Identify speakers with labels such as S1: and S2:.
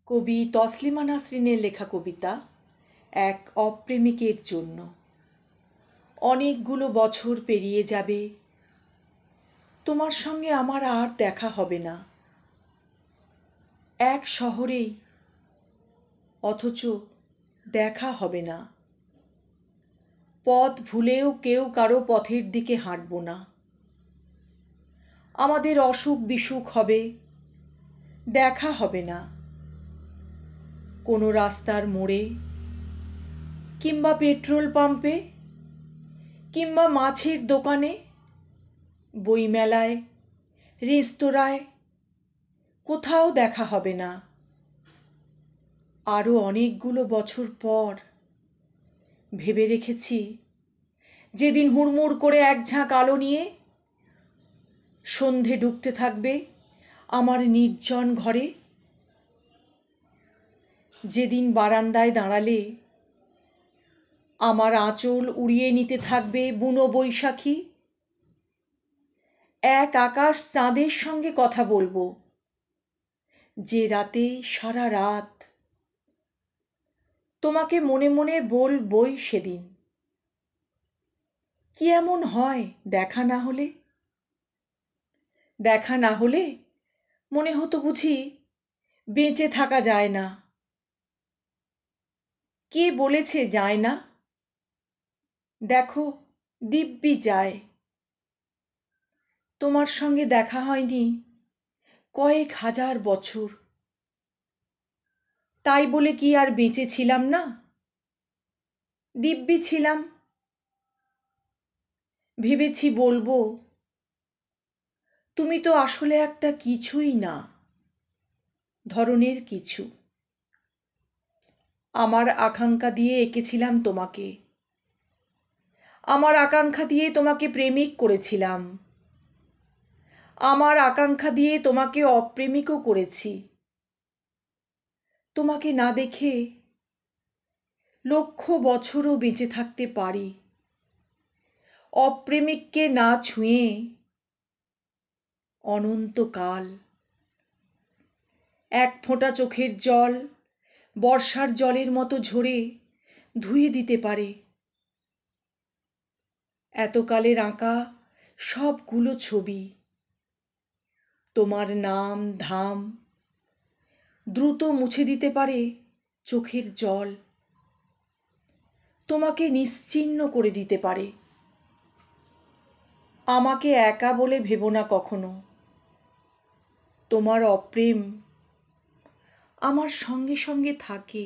S1: কবি তসলিমা নাসরিনের লেখা কবিতা এক অপ্রেমিকের জন্য। অনেকগুলো বছর পেরিয়ে যাবে, তোমার সঙ্গে আমার আর দেখা হবে না। এক শহরেই, অথচ দেখা হবে না। পথ ভুলেও কেউ কারো পথের দিকে হাঁটব না। আমাদের অসুখ বিসুখ হবে, দেখা হবে না। কোনো রাস্তার মোড়ে, কিংবা পেট্রোল পাম্পে, কিংবা মাছের দোকানে, বইমেলায়, রেস্তোরাঁয়, কোথাও দেখা হবে না। আরও অনেকগুলো বছর পর ভেবে রেখেছি, যেদিন হুড়মুড় করে এক ঝাঁক আলো নিয়ে সন্ধে ঢুকতে থাকবে আমার নির্জন ঘরে, যেদিন বারান্দায় দাঁড়ালে আমার আঁচল উড়িয়ে নিতে থাকবে বুনো বৈশাখী, এক আকাশ চাঁদের সঙ্গে কথা বলবো, যে রাতে সারা রাত তোমাকে মনে মনে বলবই সেদিন। কি এমন হয় দেখা না হলে? দেখা না হলে মনে হতো বুঝি বেঁচে থাকা যায় না। কে বলেছে যায় না? দেখো, দিব্যি যায়। তোমার সঙ্গে দেখা হয়নি কয়েক হাজার বছর, তাই বলে কি আর বেঁচে ছিলাম না? দিব্যি ছিলাম। ভেবেছি বলবো, তুমি তো আসলে একটা কিছুই না, ধরনের কিছু। আমার আকাঙ্ক্ষা দিয়ে এঁকেছিলাম তোমাকে, আমার আকাঙ্ক্ষা দিয়ে তোমাকে প্রেমিক করেছিলাম, আমার আকাঙ্ক্ষা দিয়ে তোমাকে অপ্রেমিকও করেছি। তোমাকে না দেখে লক্ষ বছরও বেঁচে থাকতে পারি, অপ্রেমিককে না ছুঁয়ে অনন্তকাল। এক ফোঁটা চোখের জল বর্ষার জলের মতো ঝরে ধুয়ে দিতে পারে এতকালের আঁকা সবগুলো ছবি। তোমার নাম ধাম দ্রুত মুছে দিতে পারে চোখের জল, তোমাকে নিশ্চিহ্ন করে দিতে পারে। আমাকে একা বলে ভেবো না কখনো, তোমার অপ্রেম আমার সঙ্গে সঙ্গে থাকে।